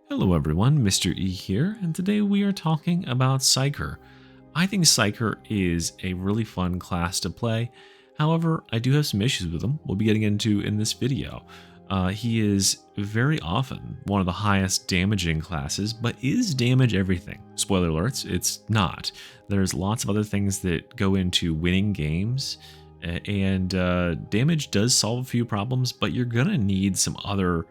Hello everyone, Mr. E here, and today we are talking about Psyker. I think Psyker is a really fun class to play. However, I do have some issues with him we'll be getting into in this video. He is very often one of the highest damaging classes, but is damage everything? Spoiler alerts, it's not. There's lots of other things that go into winning games, and damage does solve a few problems, but you're gonna need some other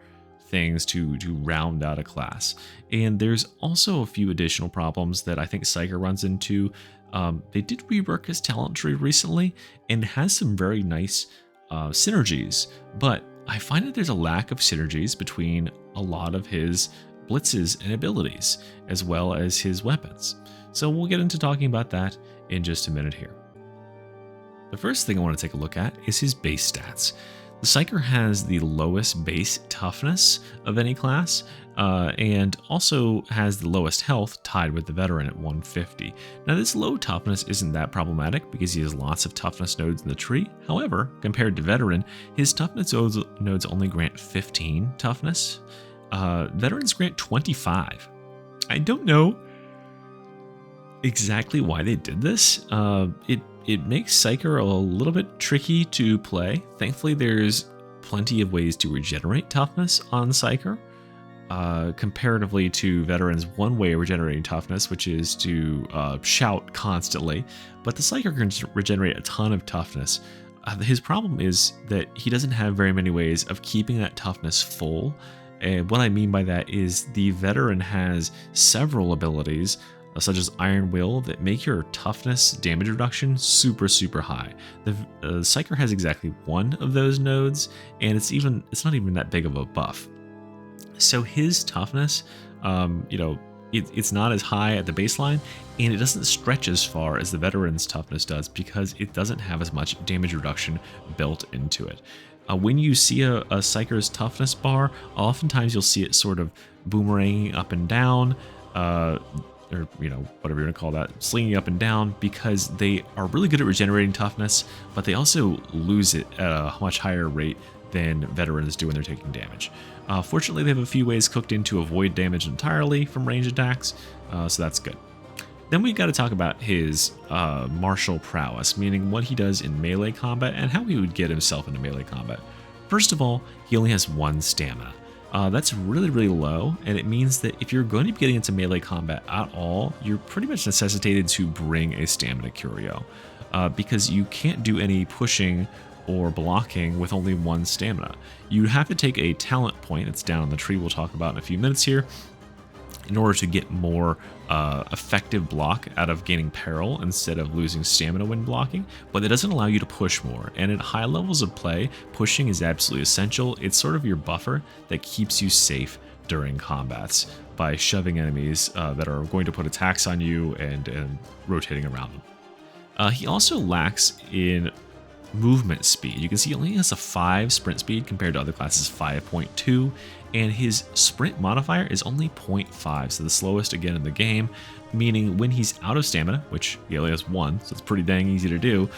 things to round out a class. And there's also a few additional problems that I think Psyker runs into. They did rework his talent tree recently and has some very nice synergies, but I find that there's a lack of synergies between a lot of his blitzes and abilities, as well as his weapons. So we'll get into talking about that in just a minute here. The first thing I want to take a look at is his base stats. The Psyker has the lowest base toughness of any class, and also has the lowest health, tied with the veteran at 150. Now this low toughness isn't that problematic because he has lots of toughness nodes in the tree. However, compared to veteran, his toughness nodes only grant 15 toughness. Veterans grant 25. I don't know exactly why they did this. It makes Psyker a little bit tricky to play. Thankfully, there's plenty of ways to regenerate toughness on Psyker. Comparatively to veterans, one way of regenerating toughness, which is to shout constantly, but the Psyker can regenerate a ton of toughness. His problem is that he doesn't have very many ways of keeping that toughness full. And what I mean by that is the veteran has several abilities, such as Iron Will, that make your toughness damage reduction super high. The Psyker has exactly one of those nodes, and it's not even that big of a buff. So his toughness, it's not as high at the baseline, and it doesn't stretch as far as the veteran's toughness does because it doesn't have as much damage reduction built into it. When you see a Psyker's toughness bar, oftentimes you'll see it sort of boomeranging up and down, or whatever you want to call that, slinging up and down, because they are really good at regenerating toughness, but they also lose it at a much higher rate than veterans do when they're taking damage. Fortunately, they have a few ways cooked in to avoid damage entirely from range attacks, so that's good. Then we got to talk about his martial prowess, meaning what he does in melee combat and how he would get himself into melee combat. First of all, he only has 1 stamina. That's really low, and it means that if you're going to be getting into melee combat at all, you're pretty much necessitated to bring a stamina curio, because you can't do any pushing or blocking with only 1 stamina. You have to take a talent point that's down on the tree we'll talk about in a few minutes here, in order to get more effective block out of gaining peril instead of losing stamina when blocking, but it doesn't allow you to push more. And at high levels of play, pushing is absolutely essential. It's sort of your buffer that keeps you safe during combats by shoving enemies that are going to put attacks on you and rotating around them. He also lacks in movement speed. You can see he only has a 5 sprint speed compared to other classes 5.2, and his sprint modifier is only 0.5, so the slowest again in the game, meaning when he's out of stamina, which he only has 1, so it's pretty dang easy to do,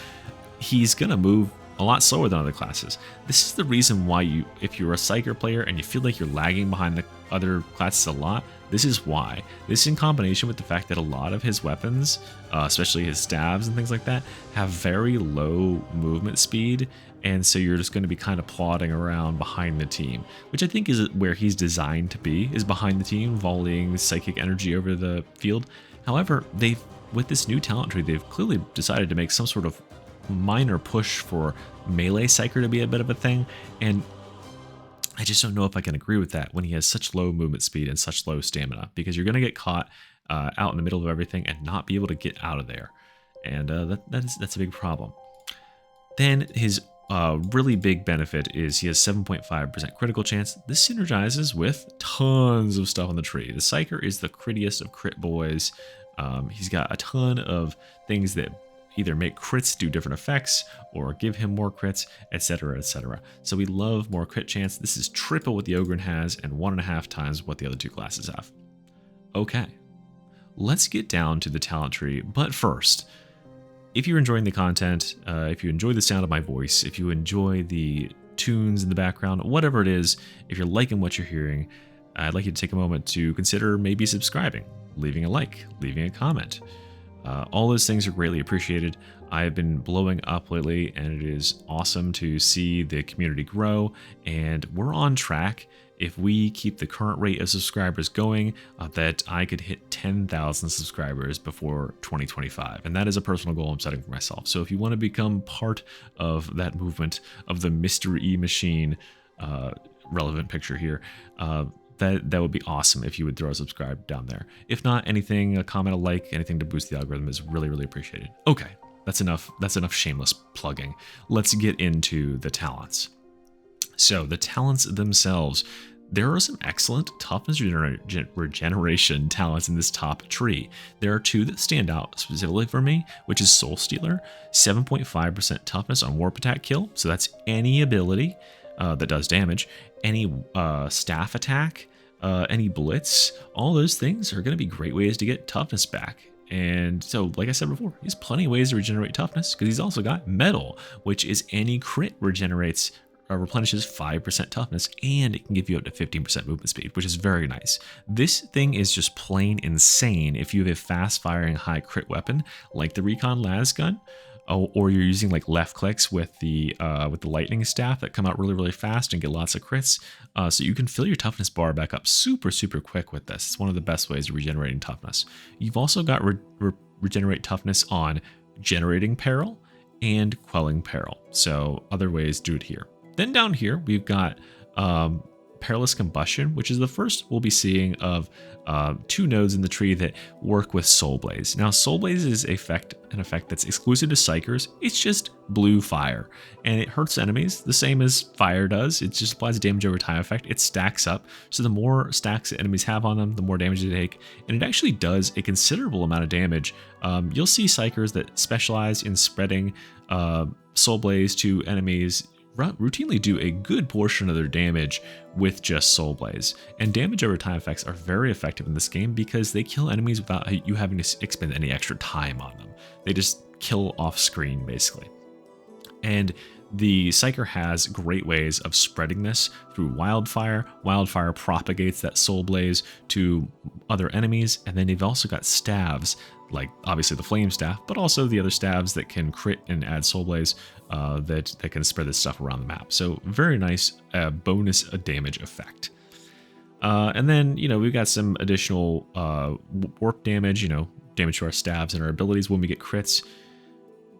he's gonna move a lot slower than other classes. This is the reason why if you're a Psyker player and you feel like you're lagging behind the other classes a lot, this is why. This in combination with the fact that a lot of his weapons, especially his stabs and things like that, have very low movement speed, and so you're just going to be kind of plodding around behind the team, which I think is where he's designed to be, is behind the team, volleying psychic energy over the field. However, with this new talent tree, they've clearly decided to make some sort of minor push for melee Psyker to be a bit of a thing, and I just don't know if I can agree with that when he has such low movement speed and such low stamina, because you're going to get caught out in the middle of everything and not be able to get out of there, and that's a big problem. Then his really big benefit is he has 7.5% critical chance. This synergizes with tons of stuff on the tree. The Psyker is the crittiest of crit boys. He's got a ton of things that either make crits do different effects or give him more crits, etc, etc. So we love more crit chance. This is triple what the Ogryn has and 1.5 times what the other 2 classes have. Okay, let's get down to the talent tree, but first, if you're enjoying the content, if you enjoy the sound of my voice, if you enjoy the tunes in the background, whatever it is, if you're liking what you're hearing, I'd like you to take a moment to consider maybe subscribing, leaving a like, leaving a comment. All those things are greatly appreciated. I've been blowing up lately, and it is awesome to see the community grow, and we're on track. If we keep the current rate of subscribers going, that I could hit 10,000 subscribers before 2025. And that is a personal goal I'm setting for myself. So if you want to become part of that movement of the Mr. E Machine, relevant picture here, that would be awesome if you would throw a subscribe down there. If not, anything, a comment, a like, anything to boost the algorithm is really, really appreciated. Okay, that's enough shameless plugging. Let's get into the talents. So the talents themselves, there are some excellent toughness regeneration talents in this top tree. There are two that stand out specifically for me, which is Soul Stealer, 7.5% toughness on warp attack kill. So that's any ability that does damage, any staff attack, any blitz. All those things are going to be great ways to get toughness back. And so, like I said before, he's plenty of ways to regenerate toughness, because he's also got metal, which is any crit replenishes 5% toughness, and it can give you up to 15% movement speed, which is very nice. This thing is just plain insane if you have a fast firing high crit weapon like the Recon Las gun, or you're using like left clicks with the lightning staff that come out really, really fast and get lots of crits. So you can fill your toughness bar back up super, super quick with this. It's one of the best ways of regenerating toughness. You've also got regenerate toughness on generating peril and quelling peril. So other ways to do it here. Then down here, we've got Perilous Combustion, which is the first we'll be seeing of two nodes in the tree that work with Soul Blaze. Now, Soul Blaze is an effect that's exclusive to Psykers. It's just blue fire, and it hurts enemies the same as fire does. It just applies a damage over time effect. It stacks up, so the more stacks that enemies have on them, the more damage they take, and it actually does a considerable amount of damage. You'll see Psykers that specialize in spreading Soul Blaze to enemies routinely do a good portion of their damage with just Soul Blaze. And damage over time effects are very effective in this game because they kill enemies without you having to expend any extra time on them. They just kill off screen, basically. And the Psyker has great ways of spreading this through Wildfire. Wildfire propagates that Soul Blaze to other enemies, and then they've also got staves, like obviously the Flame Staff, but also the other staves that can crit and add Soul Blaze that can spread this stuff around the map. So very nice bonus damage effect. And then, we've got some additional warp damage, damage to our staves and our abilities when we get crits.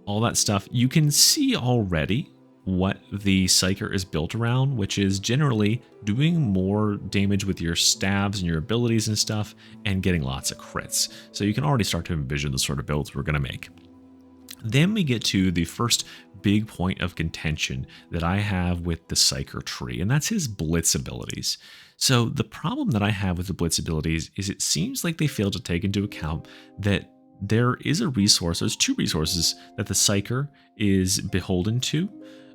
All that stuff. You can see already what the Psyker is built around, which is generally doing more damage with your staves and your abilities and stuff, and getting lots of crits. So you can already start to envision the sort of builds we're going to make. Then we get to the first big point of contention that I have with the Psyker tree, and that's his Blitz abilities. So the problem that I have with the Blitz abilities is it seems like they fail to take into account that there is a resource, there's two resources that the Psyker is beholden to,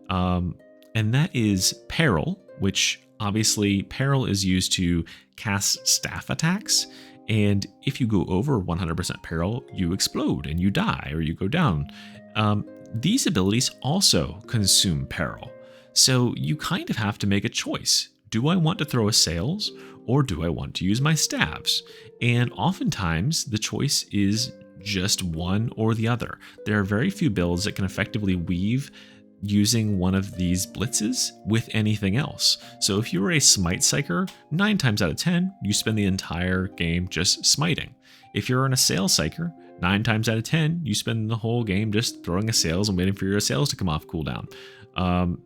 and that is Peril, which obviously Peril is used to cast staff attacks, and if you go over 100% Peril, you explode and you die or you go down. These abilities also consume Peril, so you kind of have to make a choice. Do I want to throw assails, or do I want to use my staves? And oftentimes the choice is just one or the other. There are very few builds that can effectively weave using one of these blitzes with anything else. So if you're a smite psyker, 9 times out of 10, you spend the entire game just smiting. If you're an assail psyker, 9 times out of 10, you spend the whole game just throwing assails and waiting for your assails to come off cooldown.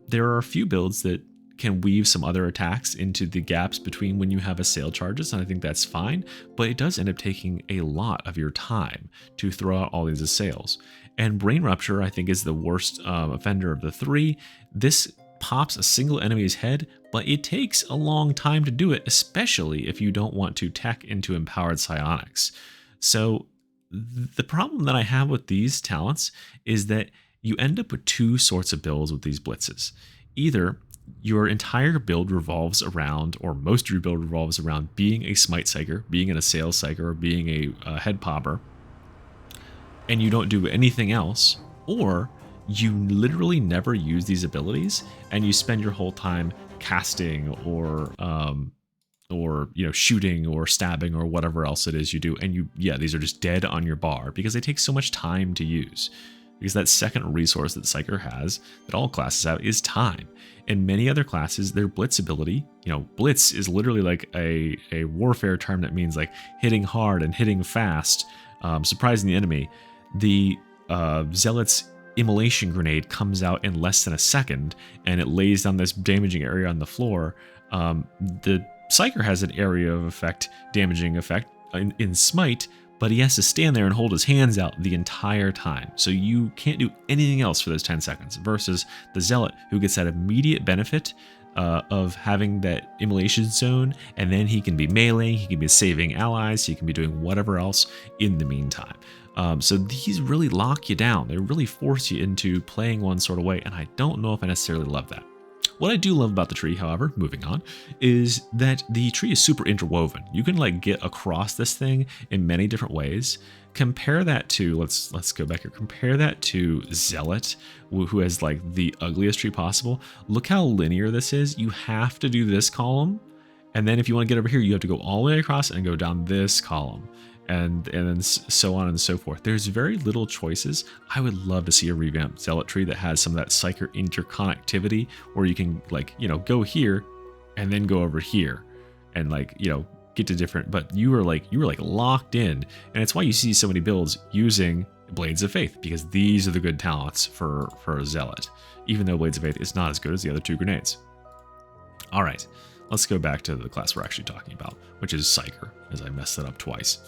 There are a few builds that can weave some other attacks into the gaps between when you have assail charges, and I think that's fine, but it does end up taking a lot of your time to throw out all these assails. And Brain Rupture, I think, is the worst offender of the three. This pops a single enemy's head, but it takes a long time to do it, especially if you don't want to tech into empowered psionics. So the problem that I have with these talents is that you end up with two sorts of builds with these blitzes. Either your entire build revolves around, or most of your build revolves around being a smite psyker, being an assail psyker, or being a head popper, and you don't do anything else, or you literally never use these abilities and you spend your whole time casting or or shooting or stabbing or whatever else it is you do, and these are just dead on your bar because they take so much time to use. Because that second resource that Psyker has, that all classes have, is time. In many other classes, their Blitz ability, Blitz is literally like a warfare term that means like hitting hard and hitting fast, surprising the enemy. The Zealot's Immolation Grenade comes out in less than a second, and it lays down this damaging area on the floor. The Psyker has an area of effect, damaging effect in Smite, but he has to stand there and hold his hands out the entire time. So you can't do anything else for those 10 seconds, versus the Zealot, who gets that immediate benefit of having that immolation zone, and then he can be meleeing, he can be saving allies, he can be doing whatever else in the meantime. So these really lock you down. They really force you into playing one sort of way, and I don't know if I necessarily love that. What I do love about the tree, however, moving on, is that the tree is super interwoven. You can like get across this thing in many different ways. Compare that to, let's go back here. Compare that to Zealot, who has like the ugliest tree possible. Look how linear this is. You have to do this column, and then if you want to get over here, you have to go all the way across and go down this column. And then so on and so forth. There's very little choices. I would love to see a revamped Zealot tree that has some of that Psyker interconnectivity, where you can like, go here and then go over here and like, get to different, but you were like locked in. And it's why you see so many builds using Blades of Faith, because these are the good talents for a Zealot, even though Blades of Faith is not as good as the other two grenades. All right, let's go back to the class we're actually talking about, which is Psyker, as I messed it up twice.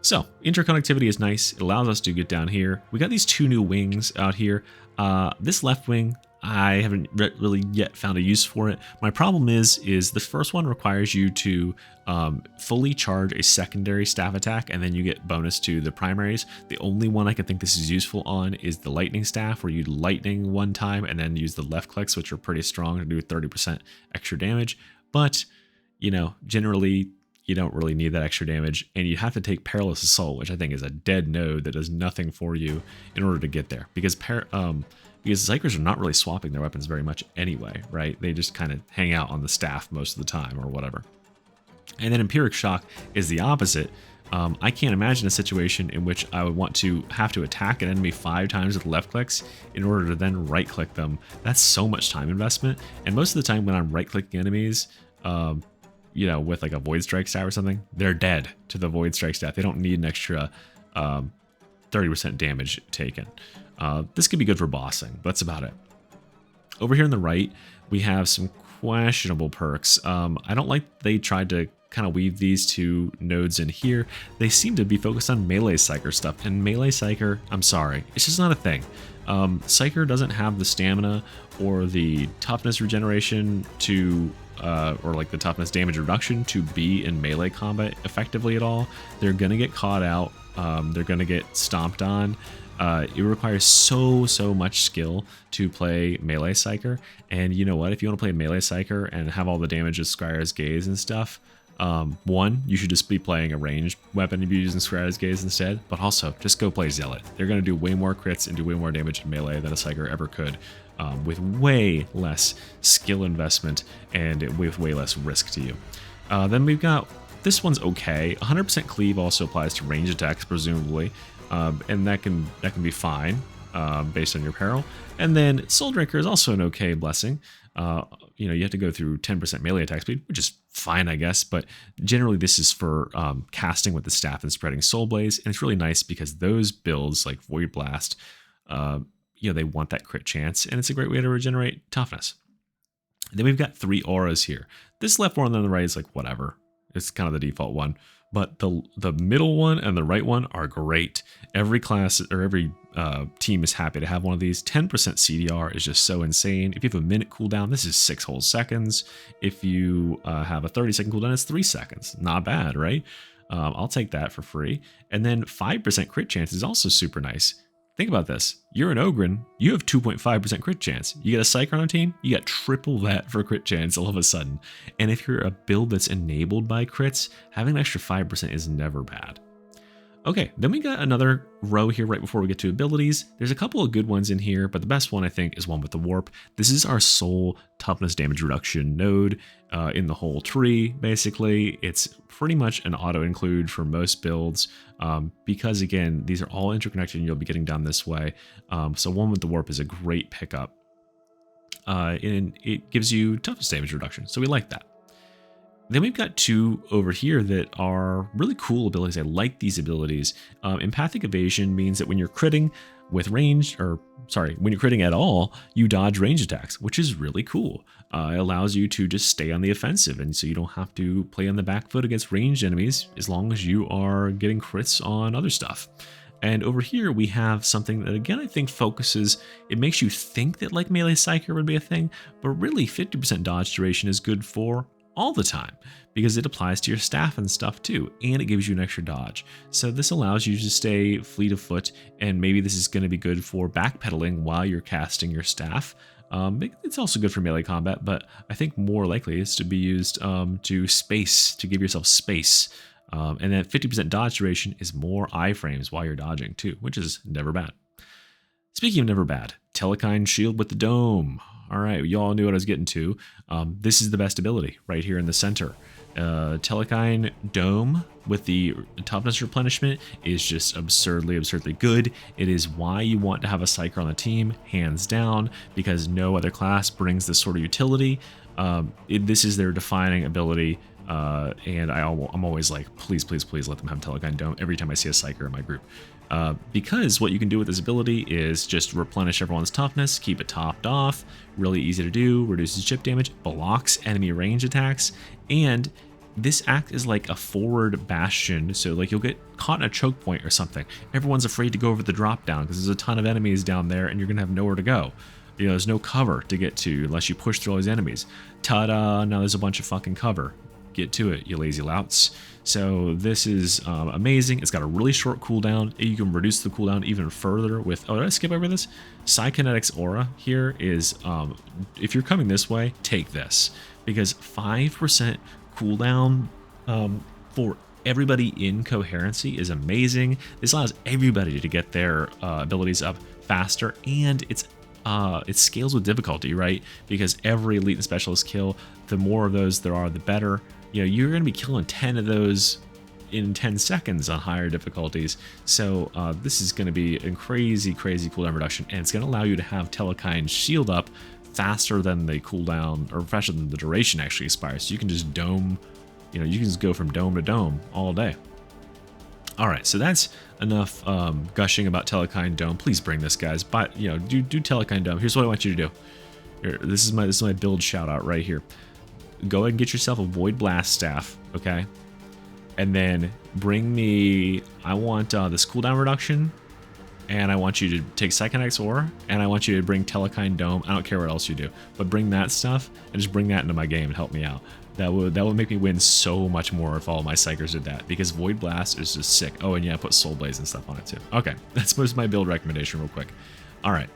So interconnectivity is nice. It allows us to get down here. We got these two new wings out here. This left wing, I haven't really yet found a use for it. My problem is the first one requires you to fully charge a secondary staff attack, and then you get bonus to the primaries. The only one I can think this is useful on is the lightning staff, where you lightning one time and then use the left clicks, which are pretty strong to do 30% extra damage. But, generally, you don't really need that extra damage, and you have to take Perilous Assault, which I think is a dead node that does nothing for you in order to get there. Because Psykers are not really swapping their weapons very much anyway, right? They just kind of hang out on the staff most of the time or whatever. And then Empiric Shock is the opposite. I can't imagine a situation in which I would want to have to attack an enemy 5 times with left clicks in order to then right click them. That's so much time investment. And most of the time when I'm right clicking enemies, with like a Void Strike staff or something, they're dead to the Void Strike staff. They don't need an extra 30% damage taken. This could be good for bossing, but that's about it. Over here on the right, we have some questionable perks. I don't like they tried to kind of weave these two nodes in here. They seem to be focused on melee Psyker stuff, and melee Psyker, I'm sorry, it's just not a thing. Psyker doesn't have the stamina or the toughness regeneration to or like the toughness damage reduction to be in melee combat effectively at all. They're gonna get caught out. They're gonna get stomped on. It requires so much skill to play melee Psyker. And you know what? If you want to play melee Psyker and have all the damage of Scrier's Gaze and stuff, one, you should just be playing a ranged weapon if you're using Scrier's Gaze instead. But also, just go play Zealot. They're gonna do way more crits and do way more damage in melee than a Psyker ever could. With way less skill investment and with way less risk to you. Then we've got, this one's okay. 100% cleave also applies to range attacks, presumably, and that can be fine based on your peril. And then Soul Drinker is also an okay blessing. You have to go through 10% melee attack speed, which is fine, I guess, but generally this is for casting with the staff and spreading Soul Blaze, and it's really nice because those builds like Void Blast, they want that crit chance, and it's a great way to regenerate toughness. And then we've got 3 auras here. This left one on the right is like whatever. It's kind of the default one, but the middle one and the right one are great. Every class or every team is happy to have one of these. 10% CDR is just so insane. If you have a minute cooldown, this is 6 whole seconds. If you have a 30-second cooldown, it's 3 seconds. Not bad, right? I'll take that for free. And then 5% crit chance is also super nice. Think about this. You're an Ogren, you have 2.5% crit chance. You get a Psyker on a team, you got triple that for crit chance all of a sudden. And if you're a build that's enabled by crits, having an extra 5% is never bad. Okay, then we got another row here right before we get to abilities. There's a couple of good ones in here, but the best one I think is one with the warp. This is our sole toughness damage reduction node in the whole tree, basically. It's pretty much an auto include for most builds because again, these are all interconnected and you'll be getting down this way. So one with the warp is a great pickup. And it gives you toughness damage reduction, so we like that. Then we've got two over here that are really cool abilities. I like these abilities. Empathic evasion means that when you're critting with range, or sorry, when you're critting at all, you dodge range attacks, which is really cool. It allows you to just stay on the offensive, and so you don't have to play on the back foot against ranged enemies as long as you are getting crits on other stuff. And over here we have something that again I think focuses, it makes you think that like melee Psyker would be a thing, but really 50% dodge duration is good for all the time because it applies to your staff and stuff too, and it gives you an extra dodge. So this allows you to stay fleet of foot, and maybe this is going to be good for backpedaling while you're casting your staff. It's also good for melee combat, but I think more likely is to be used to give yourself space. And that 50% dodge duration is more iframes while you're dodging too, which is never bad. Speaking of never bad, Telekine shield with the dome. All right, you all knew what I was getting to. This is the best ability right here in the center. Telekine dome with the toughness replenishment is just absurdly good. It is why you want to have a Psyker on the team, hands down, because no other class brings this sort of utility. This is their defining ability. And I'm always like, please let them have Telekine dome every time I see a Psyker in my group. Because what you can do with this ability is just replenish everyone's toughness, keep it topped off, really easy to do, reduces chip damage, blocks enemy range attacks, and this acts as like a forward bastion. So like you'll get caught in a choke point or something. Everyone's afraid to go over the drop down because there's a ton of enemies down there and you're gonna have nowhere to go. You know, there's no cover to get to unless you push through all these enemies. Ta-da, now there's a bunch of fucking cover. Get to it, you lazy louts. So this is amazing. It's got a really short cooldown. You can reduce the cooldown even further with, oh, did I skip over this? Psykinetics Aura here is, if you're coming this way, take this. Because 5% cooldown for everybody in Coherency is amazing. This allows everybody to get their abilities up faster, and it scales with difficulty, right? Because every elite and specialist kill, the more of those there are, the better. You know, you're going to be killing 10 of those in 10 seconds on higher difficulties. So this is going to be a crazy cooldown reduction, and it's going to allow you to have Telekine shield up faster than the cooldown, or faster than the duration actually expires. So you can just dome, you know, you can just go from dome to dome all day. All right, so that's enough gushing about Telekine dome. Please bring this, guys. But you know, do Telekine dome. Here's what I want you to do. Here, this is my build shout out right here. Go ahead and get yourself a Void Blast staff, okay? And then bring me, I want this cooldown reduction, and I want you to take Psykinetics Aura, and I want you to bring Telekine dome. I don't care what else you do, but bring that stuff and just bring that into my game and help me out. That would make me win so much more if all my Psykers did that, because Void Blast is just sick. Oh, and yeah, put Soul Blaze and stuff on it too. Okay, that's my build recommendation real quick. All right,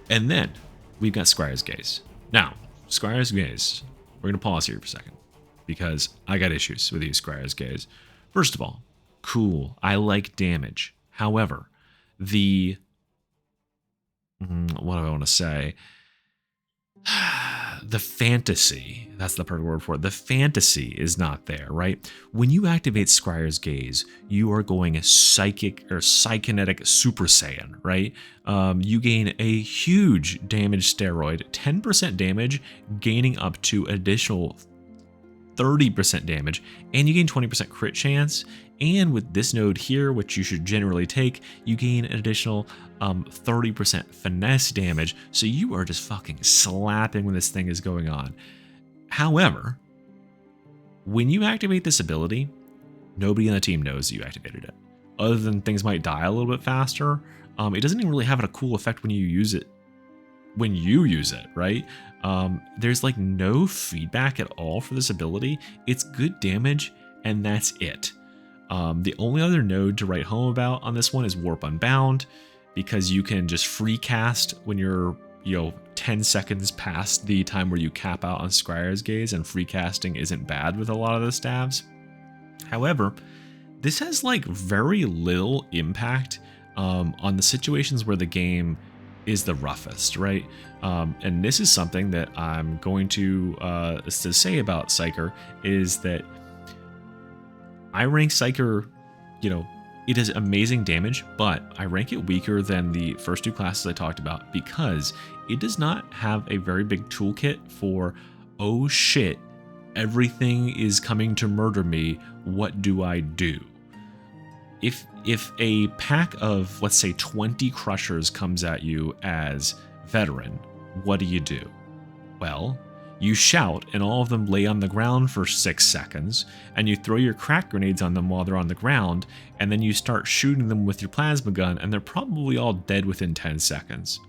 and then we've got Scrier's Gaze. Now, Scrier's Gaze, we're going to pause here for a second because I got issues with you, Scrier's Gaze. First of all, cool, I like damage. However, what do I want to say? The fantasy, that's the perfect word for it. The fantasy is not there, right? When you activate Scrier's Gaze, you are going psychic or psykinetic Super Saiyan, right? You gain a huge damage steroid, 10% damage, gaining up to additional 30% damage, and you gain 20% crit chance. And with this node here, which you should generally take, you gain an additional 30% finesse damage. So you are just fucking slapping when this thing is going on. However, when you activate this ability, nobody on the team knows you activated it. Other than things might die a little bit faster, it doesn't even really have a cool effect when you use it. Right? There's like no feedback at all for this ability. It's good damage, and that's it. The only other node to write home about on this one is Warp Unbound, because you can just free cast when you're 10 seconds past the time where you cap out on Scrier's Gaze, and free casting isn't bad with a lot of the staves. However, this has like very little impact on the situations where the game is the roughest, right? And this is something that I'm going to say about Psyker, is that I rank Psyker, it is amazing damage, but I rank it weaker than the first two classes I talked about because it does not have a very big toolkit for, oh shit, everything is coming to murder me, what do I do? If a pack of, let's say, 20 crushers comes at you as veteran, what do? Well, you shout and all of them lay on the ground for 6 seconds, and you throw your crack grenades on them while they're on the ground, and then you start shooting them with your plasma gun, and they're probably all dead within 10 seconds.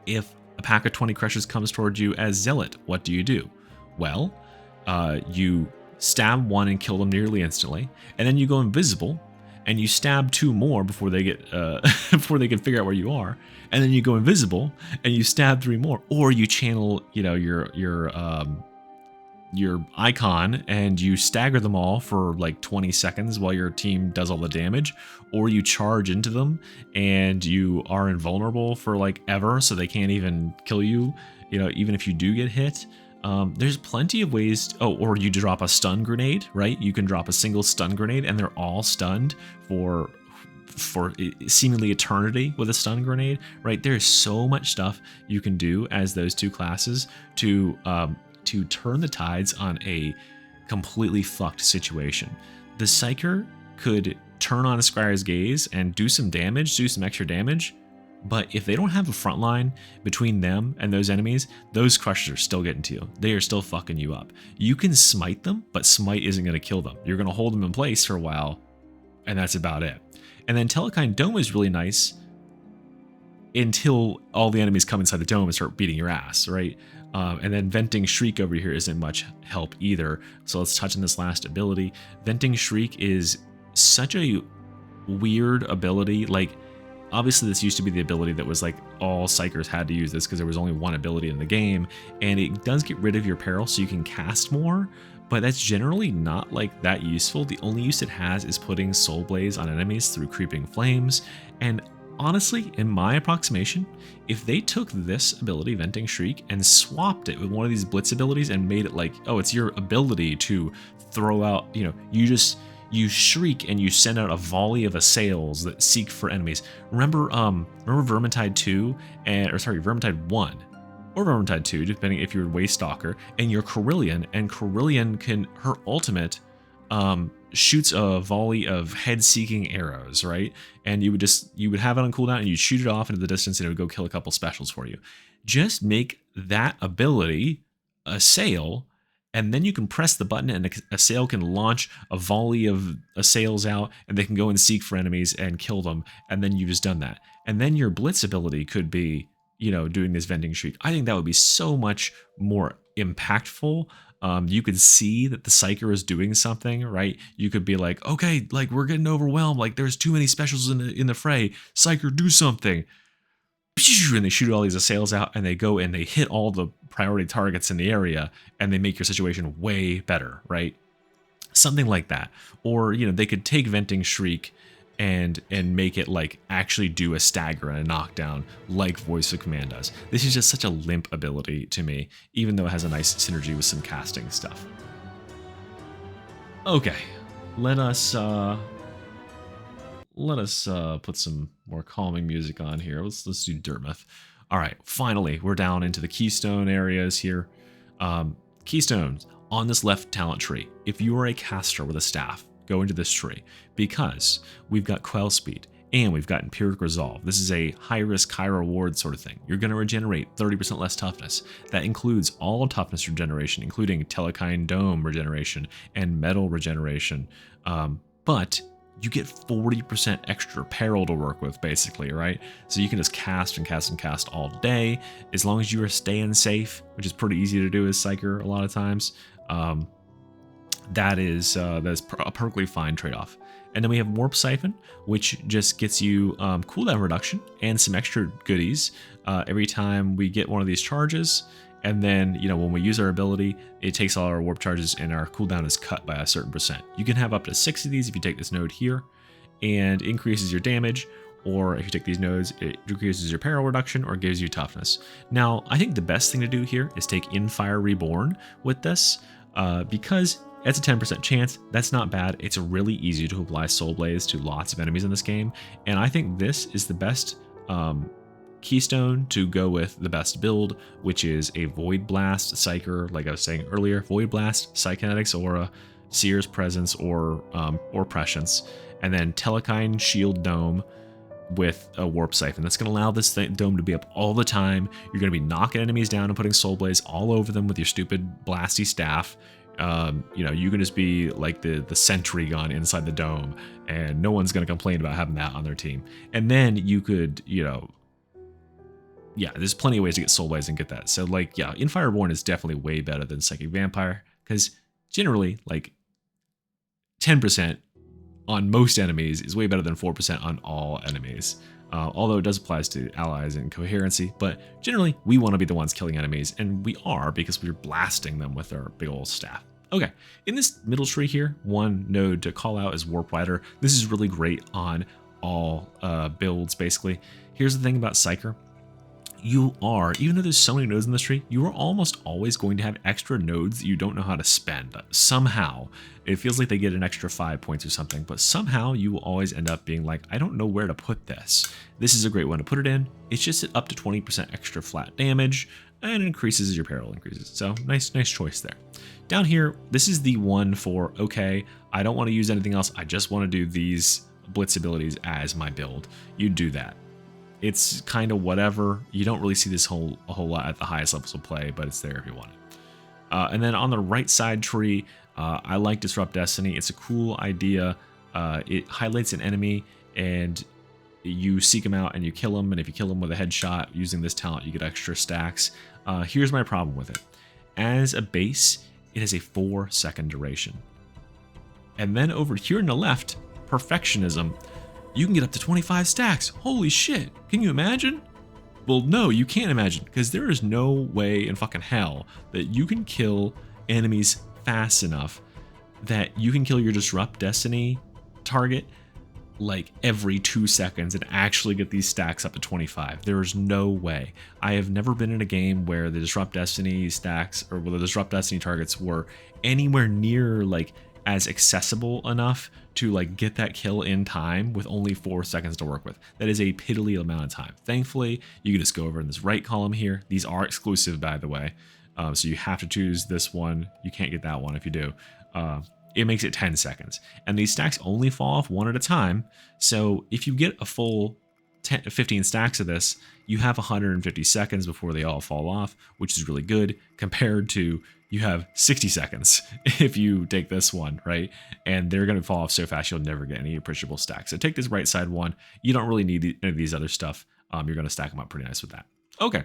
If a pack of 20 crushers comes towards you as zealot, what do? Well, you stab one and kill them nearly instantly, and then you go invisible, and you stab 2 more before they get before they can figure out where you are, and then you go invisible and you stab 3 more, or you channel your icon and you stagger them all for like 20 seconds while your team does all the damage, or you charge into them and you are invulnerable for like ever, so they can't even kill you, even if you do get hit. There's plenty of ways. Or you drop a stun grenade, right? You can drop a single stun grenade and they're all stunned for seemingly eternity with a stun grenade, right? There's so much stuff you can do as those two classes to turn the tides on a completely fucked situation. The Psyker could turn on a Scrier's gaze and do some extra damage. But if they don't have a front line between them and those enemies, those crushers are still getting to you. They are still fucking you up. You can smite them, but smite isn't going to kill them. You're going to hold them in place for a while, and that's about it. And then Telekine Dome is really nice until all the enemies come inside the dome and start beating your ass, right? And then Venting Shriek over here isn't much help either. So let's touch on this last ability. Venting Shriek is such a weird ability. Like, obviously this used to be the ability that was like all Psykers had to use this because there was only one ability in the game, and it does get rid of your peril so you can cast more, but that's generally not like that useful. The only use it has is putting Soul Blaze on enemies through Creeping Flames. And honestly, in my approximation, if they took this ability, Venting Shriek, and swapped it with one of these Blitz abilities and made it like, oh, it's your ability to throw out, you shriek and you send out a volley of assails that seek for enemies. Remember Vermintide 2 Vermintide 1 or Vermintide 2, depending if you're Waystalker, and you're Kerillian, and Kerillian her ultimate shoots a volley of head-seeking arrows, right? And you would have it on cooldown and you'd shoot it off into the distance and it would go kill a couple specials for you. Just make that ability assail, and then you can press the button and a sail can launch a volley of assails out, and they can go and seek for enemies and kill them, and then you've just done that. And then your Blitz ability could be, doing this Venting Shriek. I think that would be so much more impactful. You could see that the Psyker is doing something, right? You could be like, okay, like we're getting overwhelmed, like there's too many specials in the fray. Psyker, do something. And they shoot all these assails out, and they go and they hit all the priority targets in the area, and they make your situation way better, right? Something like that. Or, they could take Venting Shriek and make it like actually do a stagger and a knockdown like Voice of Command does. This is just such a limp ability to me, even though it has a nice synergy with some casting stuff. Okay, let us put some more calming music on here. Let's do Dermot. All right, finally, we're down into the Keystone areas here. Keystones, on this left talent tree. If you are a caster with a staff, go into this tree, because we've got Quell Speed and we've got Empiric Resolve. This is a high-risk, high-reward sort of thing. You're going to regenerate 30% less toughness. That includes all toughness regeneration, including Telekine Dome regeneration and metal regeneration. But you get 40% extra peril to work with, basically, right? So you can just cast and cast and cast all day, as long as you are staying safe, which is pretty easy to do as Psyker a lot of times. That's a perfectly fine trade-off. And then we have Warp Siphon, which just gets you cooldown reduction and some extra goodies every time we get one of these charges. And then, you know, when we use our ability, it takes all our warp charges and our cooldown is cut by a certain percent. You can have up to 6 of these if you take this node here, and increases your damage. Or if you take these nodes, it decreases your peril reduction or gives you toughness. Now, I think the best thing to do here is take Infire Reborn with this, because it's a 10% chance. That's not bad. It's really easy to apply Soul Blaze to lots of enemies in this game. And I think this is the best keystone to go with the best build, which is a Void Blast Psyker, like I was saying earlier, Void Blast, Psykinetics Aura, Seer's Presence, or Prescience, and then Telekine Shield Dome with a Warp Siphon. That's going to allow this dome to be up all the time. You're going to be knocking enemies down and putting Soul Blaze all over them with your stupid blasty staff. You know, you can just be like the sentry gun inside the dome, and no one's going to complain about having that on their team. And then you could, you know, yeah, there's plenty of ways to get Soul Blaze and get that. So like, yeah, Infire Reborn is definitely way better than Psychic Vampire, because generally like 10% on most enemies is way better than 4% on all enemies. Although it does apply to allies and coherency, but generally we want to be the ones killing enemies, and we are, because we're blasting them with our big old staff. Okay, in this middle tree here, one node to call out is Warp Rider. This is really great on all builds, basically. Here's the thing about Psyker. You are, even though there's so many nodes in this tree, you are almost always going to have extra nodes that you don't know how to spend. Somehow, it feels like they get an extra 5 points or something, but somehow you will always end up being like, I don't know where to put this. This is a great one to put it in. It's just up to 20% extra flat damage, and increases as your peril increases. So nice choice there. Down here, this is the one for, okay, I don't want to use anything else. I just want to do these Blitz abilities as my build. You do that. It's kind of whatever. You don't really see this a whole lot at the highest levels of play, but it's there if you want it. And then on the right side tree, I like Disrupt Destiny. It's a cool idea. It highlights an enemy, and you seek them out and you kill them. And if you kill them with a headshot using this talent, you get extra stacks. Here's my problem with it. As a base, it has a 4-second duration. And then over here on the left, Perfectionism, you can get up to 25 stacks. Holy shit. Can you imagine? Well, no, you can't imagine, because there is no way in fucking hell that you can kill enemies fast enough that you can kill your Disrupt Destiny target like every 2 seconds and actually get these stacks up to 25. There is no way. I have never been in a game where the Disrupt Destiny stacks, or where the Disrupt Destiny targets were anywhere near like as accessible enough to like get that kill in time with only 4 seconds to work with. That is a piddly amount of time. Thankfully, you can just go over in this right column here. These are exclusive, by the way. So you have to choose this one. You can't get that one if you do. It makes it 10 seconds. And these stacks only fall off one at a time. So if you get a full 15 stacks of this, you have 150 seconds before they all fall off, which is really good, compared to you have 60 seconds if you take this one, right? And they're going to fall off so fast you'll never get any appreciable stacks. So take this right side one. You don't really need any of these other stuff. You're going to stack them up pretty nice with that. Okay,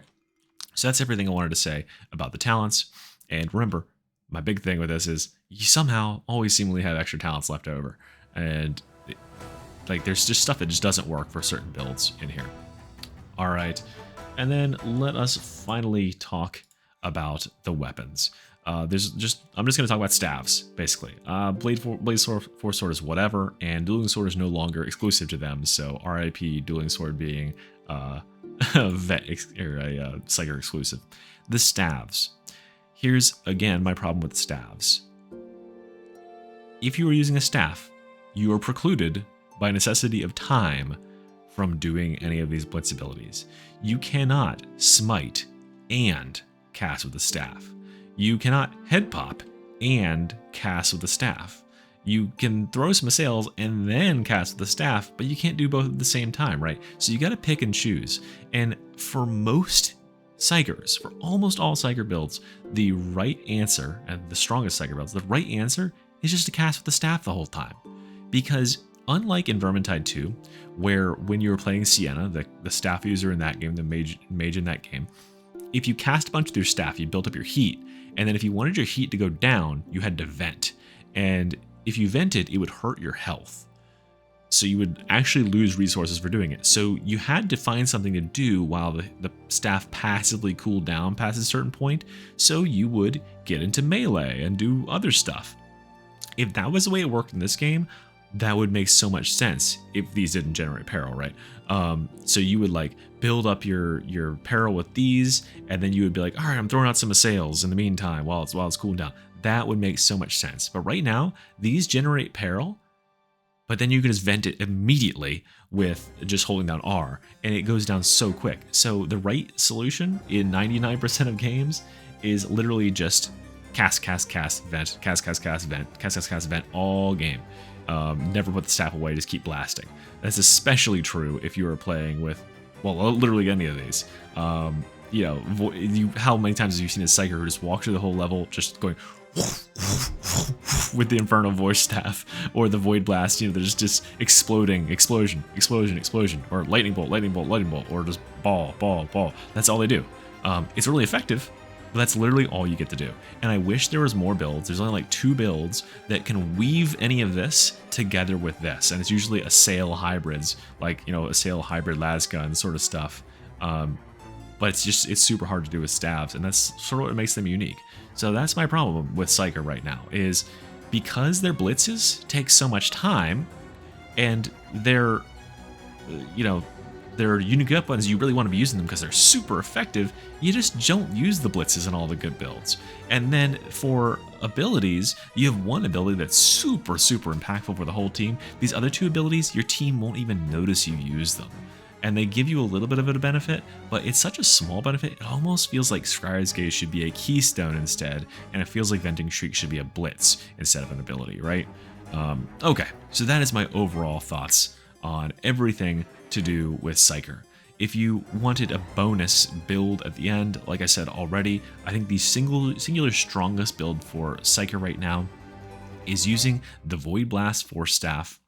so that's everything I wanted to say about the talents. And remember, my big thing with this is you somehow always seemingly have extra talents left over. And like there's just stuff that just doesn't work for certain builds in here. All right, and then let us finally talk about the weapons. I'm just going to talk about staves, basically. Blade Sword, Force Sword is whatever, and Dueling Sword is no longer exclusive to them, so RIP Dueling Sword being a Psyker exclusive. The staves. Here's, again, my problem with staves. If you are using a staff, you are precluded by necessity of time from doing any of these Blitz abilities. You cannot smite and cast with the staff. You cannot head pop and cast with the staff. You can throw some assails and then cast with the staff, but you can't do both at the same time, right? So you got to pick and choose. And for most Psykers, for almost all Psyker builds, the right answer, and the strongest Psyker builds, the right answer is just to cast with the staff the whole time. Because unlike in Vermintide 2, where when you were playing Sienna, the staff user in that game, the mage in that game, if you cast a bunch with your staff, you built up your heat, and then if you wanted your heat to go down, you had to vent. And if you vented, it would hurt your health. So you would actually lose resources for doing it. So you had to find something to do while the staff passively cooled down past a certain point. So you would get into melee and do other stuff. If that was the way it worked in this game, that would make so much sense if these didn't generate peril, right? So you would like build up your peril with these, and then you would be like, all right, I'm throwing out some assails in the meantime while it's cooling down. That would make so much sense. But right now, these generate peril, but then you can just vent it immediately with just holding down R, and it goes down so quick. So the right solution in 99% of games is literally just cast, vent, cast, vent, cast, vent all game. Never put the staff away, just keep blasting. That's especially true if you are playing with, well, literally any of these. You know, how many times have you seen a Psyker who just walks through the whole level just going with the Infernal Voice Staff, or the Void Blast, you know, they're just exploding, explosion, or lightning bolt, or just ball. That's all they do. It's really effective, but that's literally all you get to do. And I wish there was more builds. There's only like 2 builds that can weave any of this together with this, and it's usually assail hybrids, like, you know, assail hybrid las gun sort of stuff. But it's super hard to do with staves, and that's sort of what makes them unique. So that's my problem with Psyker right now, is because their blitzes take so much time, and they're, you know, they're unique up ones, you really want to be using them because they're super effective, you just don't use the blitzes in all the good builds. And then for abilities, you have one ability that's super impactful for the whole team. These other 2 abilities, your team won't even notice you use them. And they give you a little bit of a benefit, but it's such a small benefit, it almost feels like Scrier's Gaze should be a keystone instead, and it feels like Venting Shriek should be a blitz instead of an ability, right? Okay, so that is my overall thoughts on everything to do with Psyker. If you wanted a bonus build at the end, like I said already, I think the singular strongest build for Psyker right now is using the Void Blast Force Staff.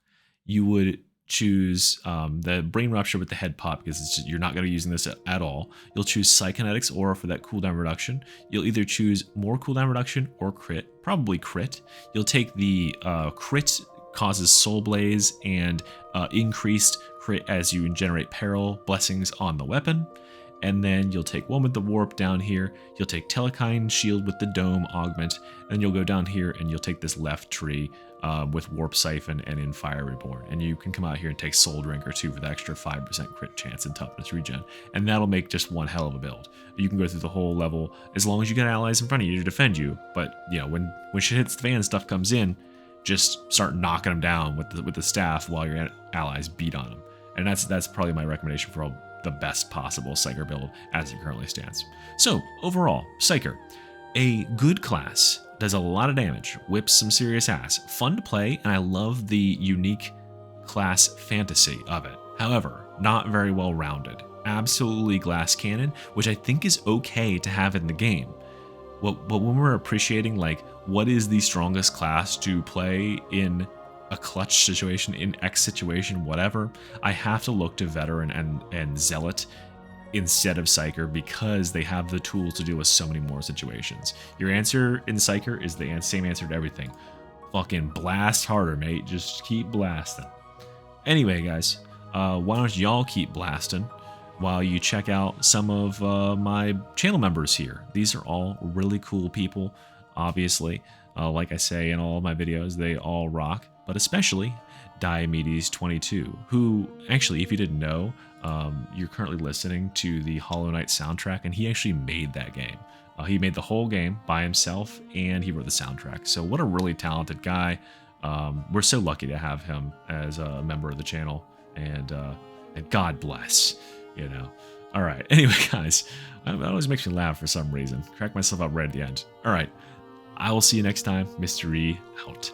You would choose the Brain Rupture with the Head Pop, because you're not going to be using this at all. You'll choose Psykinetics Aura for that cooldown reduction. You'll either choose more cooldown reduction or crit, probably crit. You'll take the crit causes Soul Blaze and increased crit as you generate peril blessings on the weapon. And then you'll take one with the warp down here. You'll take Telekine Shield with the dome augment. And you'll go down here and you'll take this left tree with Warp Siphon and in Fire Reborn. And you can come out here and take Soul Drink or 2 for the extra 5% crit chance and toughness regen. And that'll make just one hell of a build. You can go through the whole level as long as you get allies in front of you to defend you. But, you know, when shit hits the fan, stuff comes in, just start knocking them down with the staff while your allies beat on them. And that's probably my recommendation for the best possible Psyker build as it currently stands. So overall, Psyker, a good class, does a lot of damage, whips some serious ass, fun to play, and I love the unique class fantasy of it. However, not very well rounded. Absolutely glass cannon, which I think is okay to have in the game. But when we're appreciating like what is the strongest class to play in a clutch situation, in X situation, whatever, I have to look to Veteran and Zealot instead of Psyker, because they have the tools to deal with so many more situations. Your answer in Psyker is the same answer to everything. Fucking blast harder, mate. Just keep blasting. Anyway, guys, why don't y'all keep blasting while you check out some of my channel members here. These are all really cool people, obviously. Like I say in all of my videos, they all rock, but especially Diomedes22, who, actually, if you didn't know, you're currently listening to the Hollow Knight soundtrack, and he actually made that game. He made the whole game by himself, and he wrote the soundtrack. So what a really talented guy. We're so lucky to have him as a member of the channel, and God bless, you know. All right, anyway, guys, that always makes me laugh for some reason. Crack myself up right at the end. All right, I will see you next time. Mystery out.